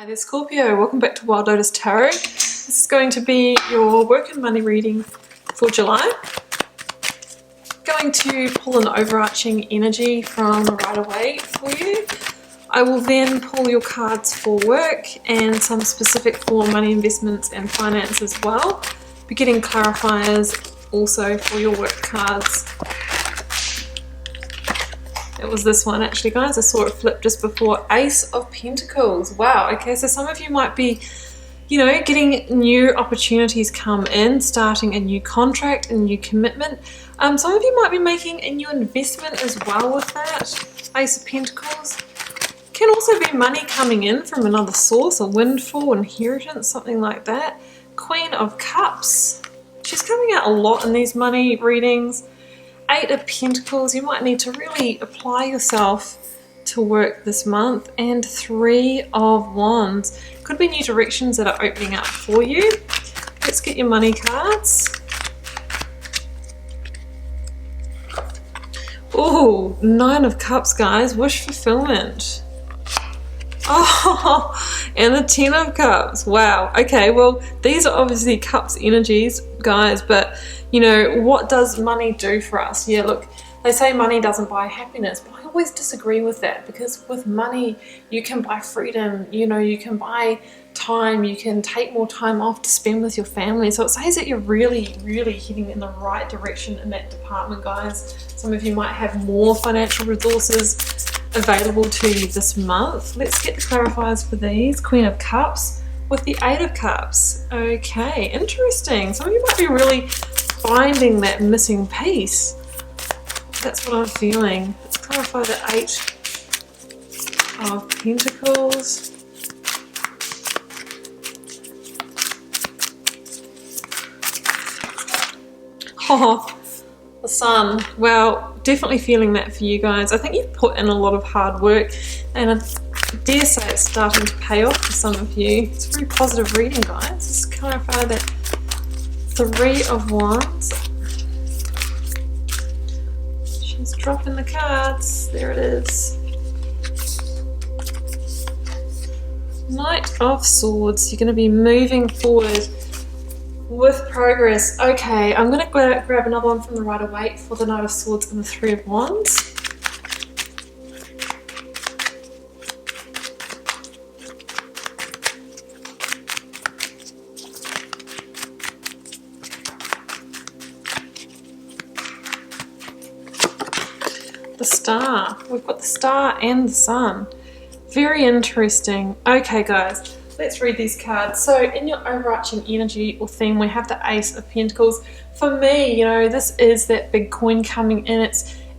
Hi there Scorpio, welcome back to Wild Lotus Tarot. This is going to be your work and money reading for July. Going to pull an overarching energy from Rider-Waite for you. I will then pull your cards for work and some specific for money, investments and finance as well. Be getting clarifiers also for your work cards. It was this one actually, guys. I saw it flip just before. Ace of Pentacles. Wow, okay, so some of you might be, getting new opportunities come in, starting a new contract, a new commitment. Some of you might be making a new investment as well with that. Ace of Pentacles. Can also be money coming in from another source, a windfall, inheritance, something like that. Queen of Cups. She's coming out a lot in these money readings. Eight of Pentacles, you might need to really apply yourself to work this month. And Three of Wands. Could be new directions that are opening up for you. Let's get your money cards. Oh, Nine of Cups, guys. Wish fulfillment. Oh, and the Ten of Cups. Wow. Okay, well, these are obviously Cups energies, guys, but what does money do for us? Yeah, look, they say money doesn't buy happiness, but I always disagree with that, because with money you can buy freedom, you can buy time, you can take more time off to spend with your family. So it says that you're really, really heading in the right direction in that department, guys. Some of you might have more financial resources available to you this month. Let's get the clarifiers for these. Queen of Cups with the Eight of Cups. Okay, interesting. Some of you might be really finding that missing piece. That's what I'm feeling. Let's clarify the Eight of Pentacles. Oh, the Sun. Well, definitely feeling that for you guys. I think you've put in a lot of hard work, and I dare say it's starting to pay off for some of you. It's a very positive reading, guys. Let's clarify that Three of Wands. She's dropping the cards. There it is. Knight of Swords. You're going to be moving forward with progress. Okay, I'm going to grab another one from the Rider-Waite for the Knight of Swords and the Three of Wands. The Star. We've got the Star and the Sun. Very interesting. Okay, guys, let's read these cards. So in your overarching energy or theme, we have the Ace of Pentacles. For me, this is that big coin coming in.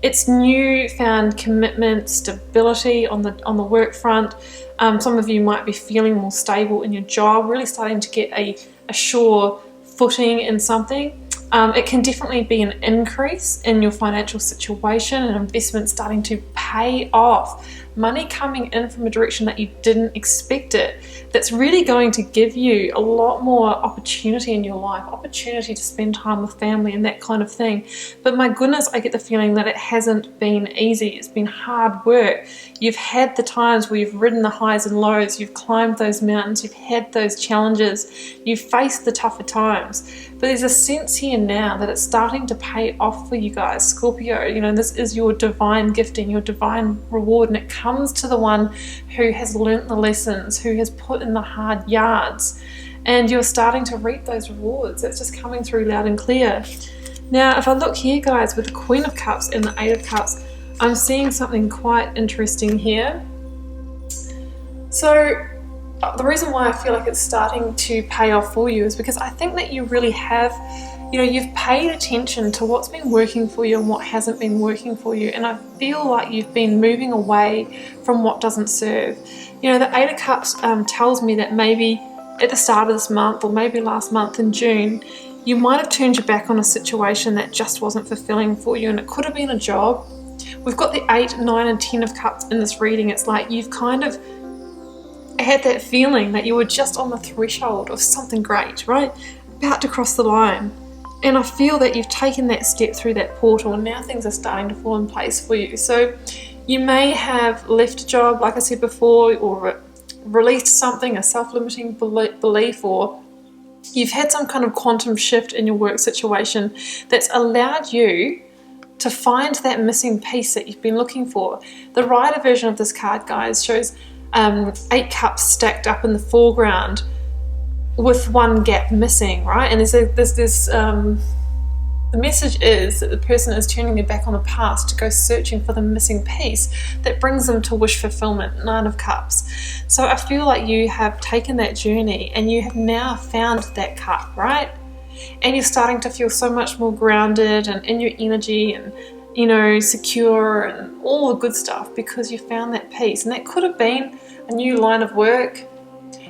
It's newfound commitment, stability on the work front. Some of you might be feeling more stable in your job, really starting to get a sure footing in something. It can definitely be an increase in your financial situation, and investment starting to pay off. Money coming in from a direction that you didn't expect it. That's really going to give you a lot more opportunity in your life, opportunity to spend time with family and that kind of thing. But my goodness, I get the feeling that it hasn't been easy. It's been hard work. You've had the times where you've ridden the highs and lows, you've climbed those mountains, you've had those challenges, you've faced the tougher times. But there's a sense here now that it's starting to pay off for you guys. Scorpio, this is your divine gifting, your divine reward, and it comes to the one who has learnt the lessons, who has put in the hard yards, and you're starting to reap those rewards. It's just coming through loud and clear. Now, if I look here, guys, with the Queen of Cups and the Eight of Cups, I'm seeing something quite interesting here. So the reason why I feel like it's starting to pay off for you is because I think that you really have, you've paid attention to what's been working for you and what hasn't been working for you. And I feel like you've been moving away from what doesn't serve. The Eight of Cups tells me that maybe at the start of this month, or maybe last month in June, you might have turned your back on a situation that just wasn't fulfilling for you. And it could have been a job. We've got the 8, 9 and 10 of Cups in this reading. It's like you've kind of had that feeling that you were just on the threshold of something great, right? About to cross the line. And I feel that you've taken that step through that portal, and now things are starting to fall in place for you. So you may have left a job, like I said before, or released something, a self-limiting belief, or you've had some kind of quantum shift in your work situation that's allowed you to find that missing piece that you've been looking for. The Rider version of this card, guys, shows 8 cups stacked up in the foreground with one gap missing, right? And there's this the message is that the person is turning their back on the past to go searching for the missing piece that brings them to wish fulfillment, 9 of Cups. So I feel like you have taken that journey and you have now found that cup, right? And you're starting to feel so much more grounded and in your energy and, you know, secure and all the good stuff because you found that piece. And that could have been a new line of work.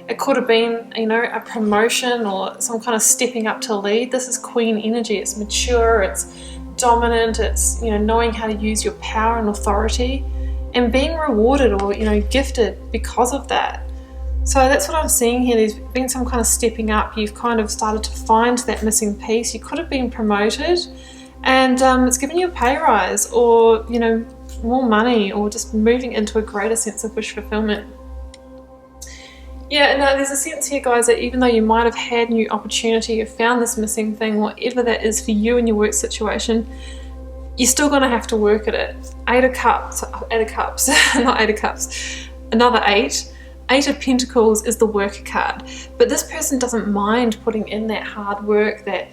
It could have been, you know, a promotion or some kind of stepping up to lead. This is Queen energy. It's mature, it's dominant, it's, you know, knowing how to use your power and authority and being rewarded or, you know, gifted because of that. So that's what I'm seeing here. There's been some kind of stepping up. You've kind of started to find that missing piece. You could have been promoted and it's given you a pay rise or, you know, more money or just moving into a greater sense of wish fulfillment. Yeah, no, there's a sense here, guys, that even though you might have had new opportunity, you've found this missing thing, whatever that is for you in your work situation, you're still going to have to work at it. 8 of Cups, not 8 of Cups, another 8. 8 of Pentacles is the worker card. But this person doesn't mind putting in that hard work, that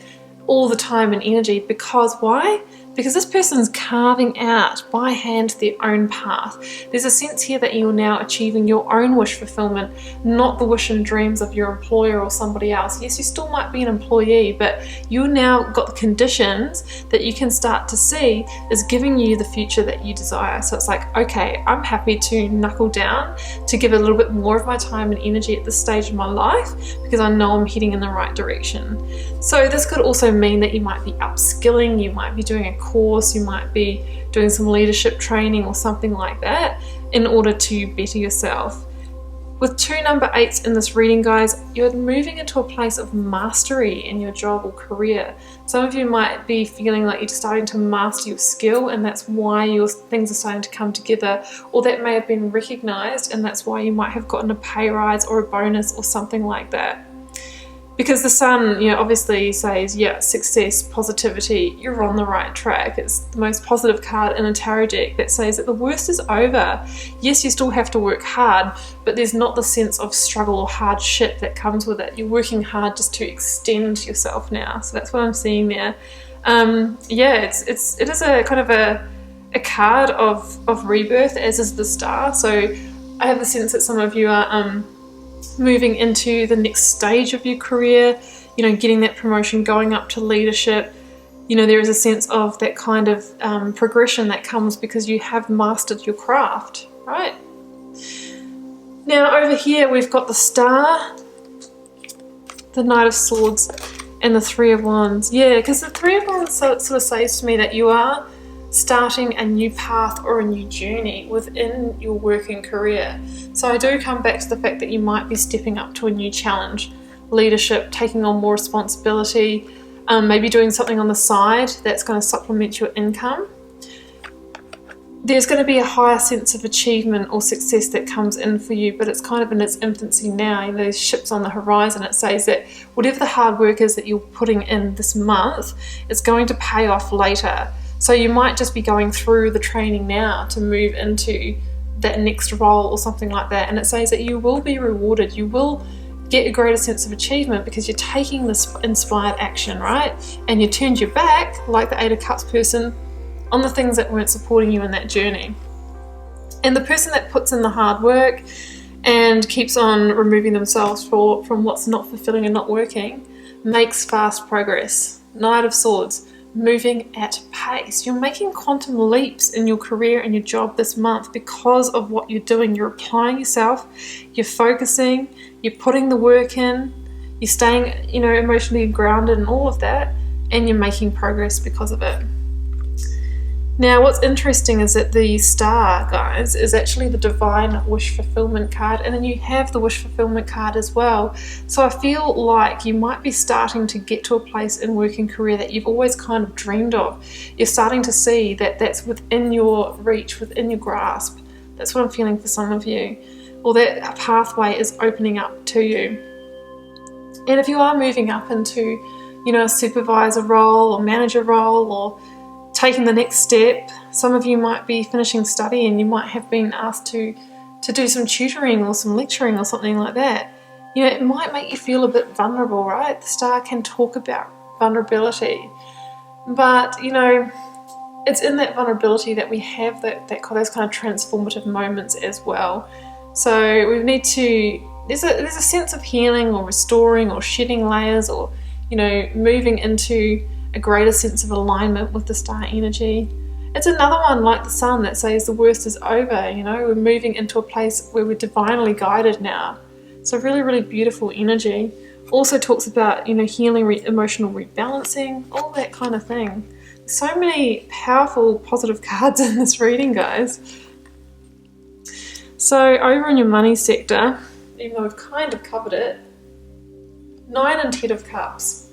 all the time and energy, because why? Because this person's carving out by hand their own path. There's a sense here that you're now achieving your own wish fulfillment, not the wish and dreams of your employer or somebody else. Yes, you still might be an employee, but you've now got the conditions that you can start to see is giving you the future that you desire. So it's like, okay, I'm happy to knuckle down, to give a little bit more of my time and energy at this stage of my life because I know I'm heading in the right direction. So this could also mean that you might be upskilling, you might be doing a course, you might be doing some leadership training or something like that in order to better yourself. With 2 number 8s in this reading, guys, you're moving into a place of mastery in your job or career. Some of you might be feeling like you're starting to master your skill and that's why your things are starting to come together, or that may have been recognized and that's why you might have gotten a pay rise or a bonus or something like that. Because the Sun, you know, obviously says, yeah, success, positivity, you're on the right track. It's the most positive card in a tarot deck that says that the worst is over. Yes, you still have to work hard, but there's not the sense of struggle or hardship that comes with it. You're working hard just to extend yourself now. So that's what I'm seeing there. Yeah, it is a kind of a card of rebirth, as is the Star. So I have the sense that some of you are moving into the next stage of your career, you know, getting that promotion, going up to leadership. You know, there is a sense of that kind of progression that comes because you have mastered your craft, right? Now over here we've got the Star, the Knight of Swords, and the 3 of Wands. Yeah, because the 3 of Wands sort of says to me that you are starting a new path or a new journey within your working career. So I do come back to the fact that you might be stepping up to a new challenge, leadership, taking on more responsibility, maybe doing something on the side that's going to supplement your income. There's going to be a higher sense of achievement or success that comes in for you, but it's kind of in its infancy now. You know, there's ships on the horizon. It says that whatever the hard work is that you're putting in this month, it's going to pay off later. So you might just be going through the training now to move into that next role or something like that. And it says that you will be rewarded. You will get a greater sense of achievement because you're taking this inspired action, right? And you turned your back, like the 8 of Cups person, on the things that weren't supporting you in that journey. And the person that puts in the hard work and keeps on removing themselves from what's not fulfilling and not working makes fast progress. Knight of Swords, moving at pace. You're making quantum leaps in your career and your job this month because of what you're doing. You're applying yourself, you're focusing, you're putting the work in, you're staying, you know, emotionally grounded and all of that, and you're making progress because of it. Now, what's interesting is that the Star, guys, is actually the Divine Wish Fulfillment card, and then you have the Wish Fulfillment card as well. So I feel like you might be starting to get to a place in working career that you've always kind of dreamed of. You're starting to see that that's within your reach, within your grasp. That's what I'm feeling for some of you. or that pathway is opening up to you. And if you are moving up into, you know, a supervisor role or manager role, or taking the next step, some of you might be finishing study and you might have been asked to do some tutoring or some lecturing or something like that. You know, it might make you feel a bit vulnerable, right? The star can talk about vulnerability, but, you know, it's in that vulnerability that we have those kind of transformative moments as well. So we need to, there's a sense of healing or restoring or shedding layers, or, you know, moving into a greater sense of alignment with the star energy. It's another one like the sun that says the worst is over. You know, we're moving into a place where we're divinely guided now. So really, really beautiful energy. Also talks about, you know, healing, emotional rebalancing, all that kind of thing. So many powerful, positive cards in this reading, guys. So over in your money sector, even though we've kind of covered it, 9 and 10 of Cups.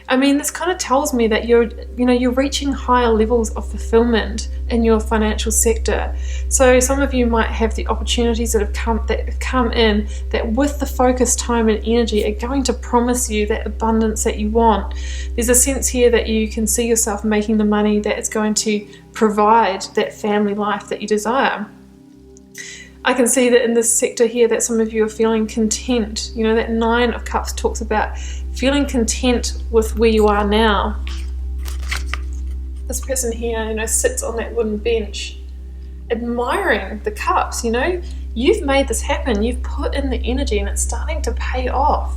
I mean, this kind of tells me that you're reaching higher levels of fulfillment in your financial sector. So some of you might have the opportunities that have come in that, with the focus, time and energy, are going to promise you that abundance that you want. There's a sense here that you can see yourself making the money that is going to provide that family life that you desire. I can see that in this sector here that some of you are feeling content. You know, that 9 of Cups talks about feeling content with where you are now. This person here, you know, sits on that wooden bench admiring the cups. You know, you've made this happen, you've put in the energy, and it's starting to pay off.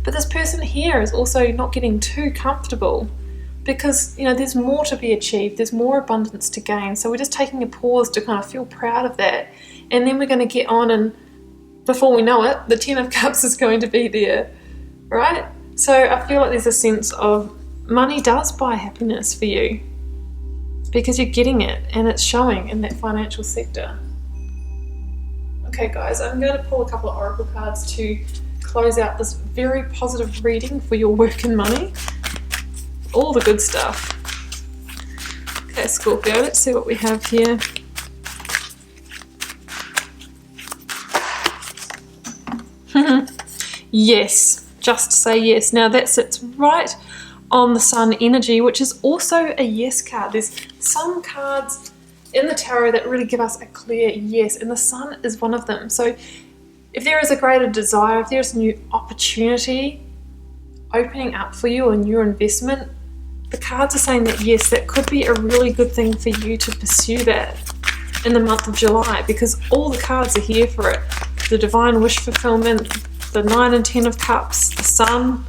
But this person here is also not getting too comfortable, because, you know, there's more to be achieved, there's more abundance to gain. So we're just taking a pause to kind of feel proud of that, and then we're going to get on, and before we know it, the 10 of Cups is going to be there, right? So I feel like there's a sense of money does buy happiness for you, because you're getting it and it's showing in that financial sector. Okay guys, I'm going to pull a couple of oracle cards to close out this very positive reading for your work and money. All the good stuff. Okay, Scorpio, let's see what we have here. Yes, just say yes. Now that sits right on the sun energy, which is also a yes card. There's some cards in the tarot that really give us a clear yes, and the sun is one of them. So if there is a greater desire, if there's a new opportunity opening up for you, a new investment, the cards are saying that yes, that could be a really good thing for you to pursue that in the month of July, because all the cards are here for it. The divine wish fulfillment, the 9 and 10 of Cups, the sun,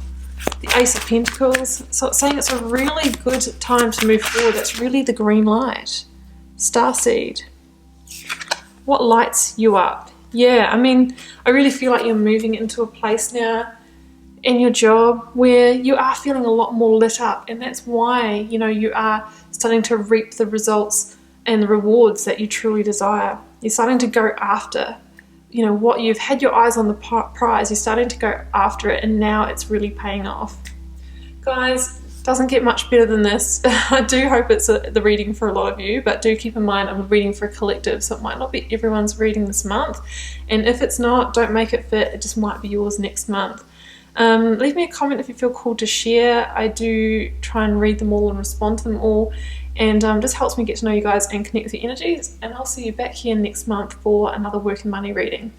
the Ace of Pentacles. So it's saying it's a really good time to move forward. It's really the green light. Starseed. What lights you up? Yeah, I mean, I really feel like you're moving into a place now in your job where you are feeling a lot more lit up, and that's why, you know, you are starting to reap the results and the rewards that you truly desire. You're starting to go after, you know, what you've had your eyes on the prize. You're starting to go after it, and now it's really paying off. Guys, doesn't get much better than this. I do hope it's the reading for a lot of you, but do keep in mind I'm reading for a collective, so it might not be everyone's reading this month, and if it's not, don't make it fit. It just might be yours next month. Leave me a comment if you feel called to share. I do try and read them all and respond to them all, and just helps me get to know you guys and connect with your energies. And I'll see you back here next month for another work and money reading.